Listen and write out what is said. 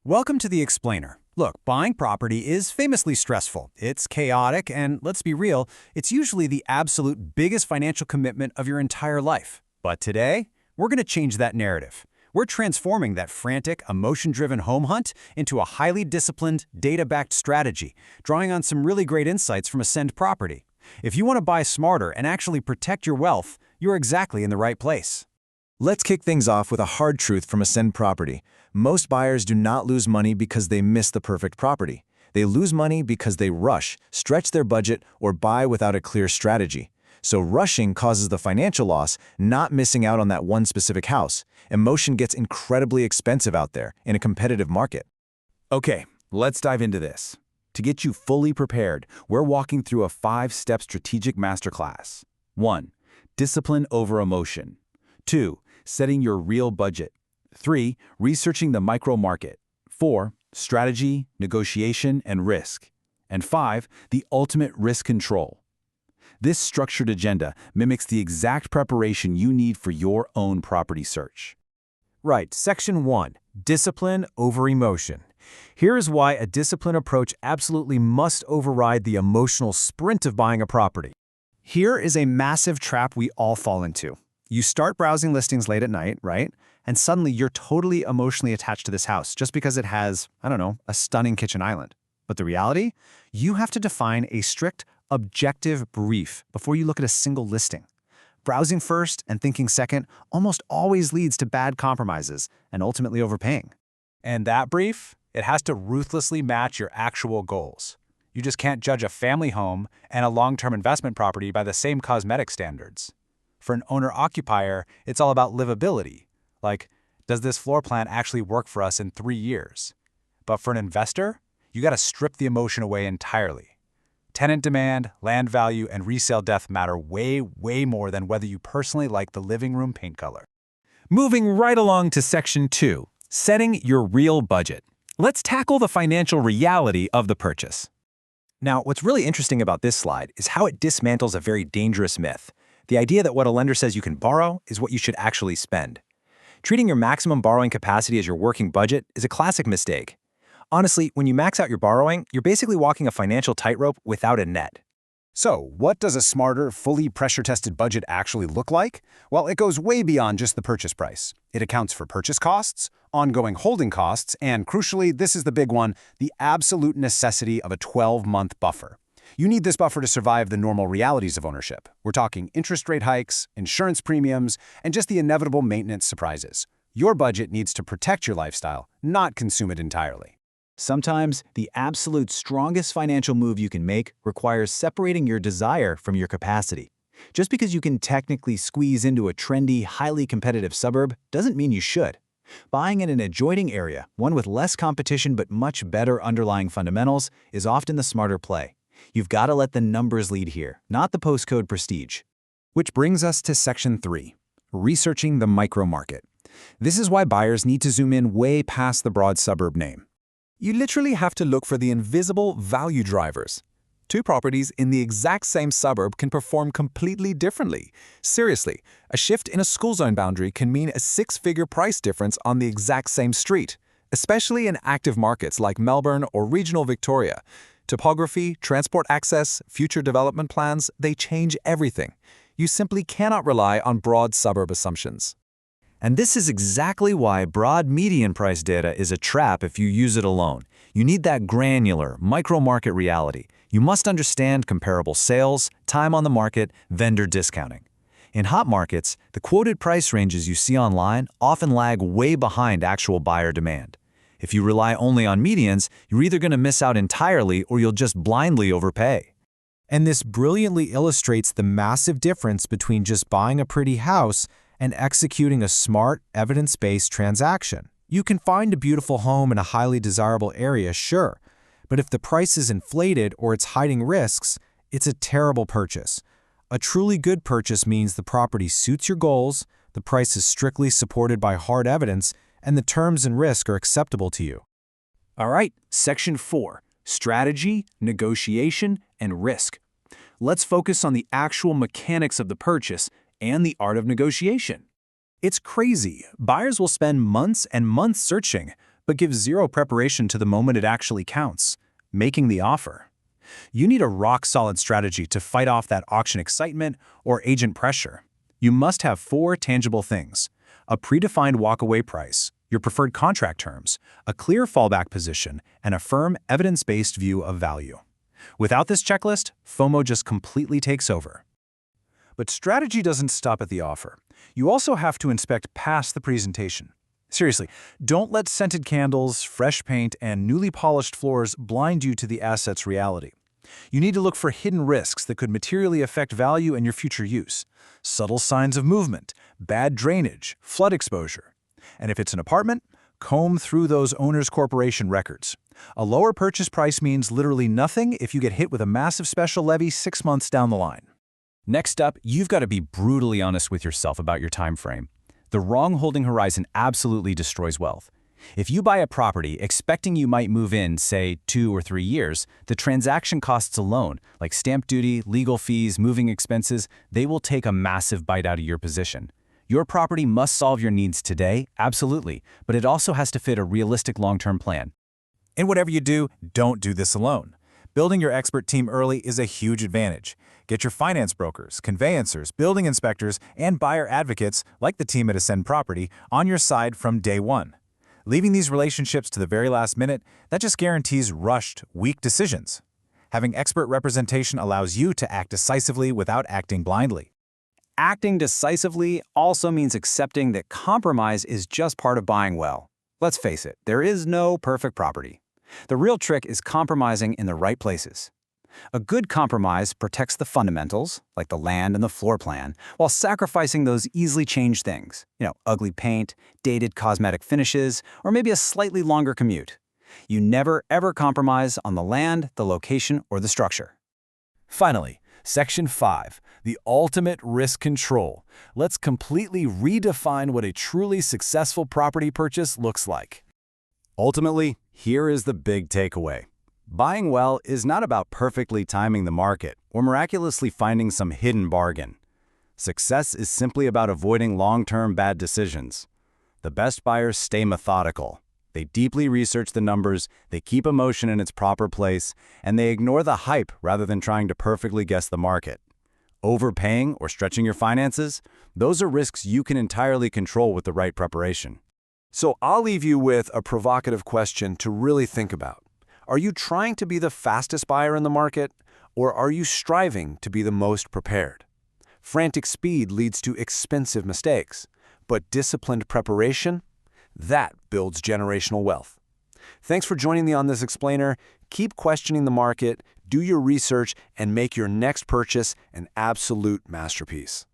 Welcome to The Explainer. Look, buying property is famously stressful. It's chaotic, and let's be real, it's usually the absolute biggest financial commitment of your entire life. But today, we're going to change that narrative. We're transforming that frantic, emotion-driven home hunt into a highly disciplined, data-backed strategy, drawing on some really great insights from Ascend Property. If you want to buy smarter and actually protect your wealth, you're exactly in the right place. Let's kick things off with a hard truth from Ascend Property. Most buyers do not lose money because they miss the perfect property. They lose money because they rush, stretch their budget, or buy without a clear strategy. So rushing causes the financial loss, not missing out on that one specific house. Emotion gets incredibly expensive out there in a competitive market. Okay, let's dive into this. To get you fully prepared, we're walking through a 5-step strategic masterclass. 1. Discipline over emotion. 2. Setting your real budget. 3. Researching the micro market. 4. Strategy, negotiation, and risk. And 5. The ultimate risk control. This structured agenda mimics the exact preparation you need for your own property search. Right, Section 1, Discipline over Emotion. Here is why a disciplined approach absolutely must override the emotional sprint of buying a property. Here is a massive trap we all fall into. You start browsing listings late at night, right? And suddenly you're totally emotionally attached to this house just because it has, a stunning kitchen island. But the reality? You have to define a strict, objective brief before you look at a single listing. Browsing first and thinking second almost always leads to bad compromises and ultimately overpaying. And that brief? It has to ruthlessly match your actual goals. You just can't judge a family home and a long-term investment property by the same cosmetic standards. For an owner-occupier, it's all about livability. Like, does this floor plan actually work for us in 3 years? But for an investor, you gotta strip the emotion away entirely. Tenant demand, land value, and resale depth matter way, way more than whether you personally like the living room paint color. Moving right along to Section 2, Setting your real budget. Let's tackle the financial reality of the purchase. Now, what's really interesting about this slide is how it dismantles a very dangerous myth. The idea that what a lender says you can borrow is what you should actually spend. Treating your maximum borrowing capacity as your working budget is a classic mistake. Honestly, when you max out your borrowing, you're basically walking a financial tightrope without a net. So, what does a smarter, fully pressure-tested budget actually look like? Well, it goes way beyond just the purchase price. It accounts for purchase costs, ongoing holding costs, and crucially, this is the big one, the absolute necessity of a 12-month buffer. You need this buffer to survive the normal realities of ownership. We're talking interest rate hikes, insurance premiums, and just the inevitable maintenance surprises. Your budget needs to protect your lifestyle, not consume it entirely. Sometimes, the absolute strongest financial move you can make requires separating your desire from your capacity. Just because you can technically squeeze into a trendy, highly competitive suburb doesn't mean you should. Buying in an adjoining area, one with less competition but much better underlying fundamentals, is often the smarter play. You've got to let the numbers lead here, not the postcode prestige. Which brings us to Section 3, Researching the Micro Market. This is why buyers need to zoom in way past the broad suburb name. You literally have to look for the invisible value drivers. 2 properties in the exact same suburb can perform completely differently. Seriously, a shift in a school zone boundary can mean a 6-figure price difference on the exact same street, especially in active markets like Melbourne or regional Victoria. Topography, transport access, future development plans, they change everything. You simply cannot rely on broad suburb assumptions. And this is exactly why broad median price data is a trap if you use it alone. You need that granular, micro-market reality. You must understand comparable sales, time on the market, vendor discounting. In hot markets, the quoted price ranges you see online often lag way behind actual buyer demand. If you rely only on medians, you're either going to miss out entirely or you'll just blindly overpay. And this brilliantly illustrates the massive difference between just buying a pretty house and executing a smart, evidence-based transaction. You can find a beautiful home in a highly desirable area, sure, but if the price is inflated or it's hiding risks, it's a terrible purchase. A truly good purchase means the property suits your goals, the price is strictly supported by hard evidence, and the terms and risk are acceptable to you. All right, Section 4, Strategy, Negotiation, and Risk. Let's focus on the actual mechanics of the purchase and the art of negotiation. It's crazy. Buyers will spend months and months searching, but give zero preparation to the moment it actually counts, making the offer. You need a rock-solid strategy to fight off that auction excitement or agent pressure. You must have 4 tangible things: a predefined walkaway price, your preferred contract terms, a clear fallback position, and a firm, evidence-based view of value. Without this checklist, FOMO just completely takes over. But strategy doesn't stop at the offer. You also have to inspect past the presentation. Seriously, don't let scented candles, fresh paint, and newly polished floors blind you to the asset's reality. You need to look for hidden risks that could materially affect value and your future use. Subtle signs of movement, bad drainage, flood exposure. And if it's an apartment, comb through those owner's corporation records. A lower purchase price means literally nothing if you get hit with a massive special levy 6 months down the line. Next up, you've got to be brutally honest with yourself about your time frame. The wrong holding horizon absolutely destroys wealth. If you buy a property expecting you might move in, say, 2 or 3 years, the transaction costs alone, like stamp duty, legal fees, moving expenses, they will take a massive bite out of your position. Your property must solve your needs today, absolutely, but it also has to fit a realistic long-term plan. And whatever you do, don't do this alone. Building your expert team early is a huge advantage. Get your finance brokers, conveyancers, building inspectors, and buyer advocates, like the team at Ascend Property, on your side from day one. Leaving these relationships to the very last minute, that just guarantees rushed, weak decisions. Having expert representation allows you to act decisively without acting blindly. Acting decisively also means accepting that compromise is just part of buying well. Let's face it, there is no perfect property. The real trick is compromising in the right places. A good compromise protects the fundamentals, like the land and the floor plan, while sacrificing those easily changed things, ugly paint, dated cosmetic finishes, or maybe a slightly longer commute. You never, ever compromise on the land, the location, or the structure. Finally, Section 5, the ultimate risk control. Let's completely redefine what a truly successful property purchase looks like. Ultimately, here is the big takeaway. Buying well is not about perfectly timing the market or miraculously finding some hidden bargain. Success is simply about avoiding long-term bad decisions. The best buyers stay methodical. They deeply research the numbers, they keep emotion in its proper place, and they ignore the hype rather than trying to perfectly guess the market. Overpaying or stretching your finances, those are risks you can entirely control with the right preparation. So I'll leave you with a provocative question to really think about. Are you trying to be the fastest buyer in the market, or are you striving to be the most prepared? Frantic speed leads to expensive mistakes, but disciplined preparation, that builds generational wealth. Thanks for joining me on this explainer. Keep questioning the market, do your research, and make your next purchase an absolute masterpiece.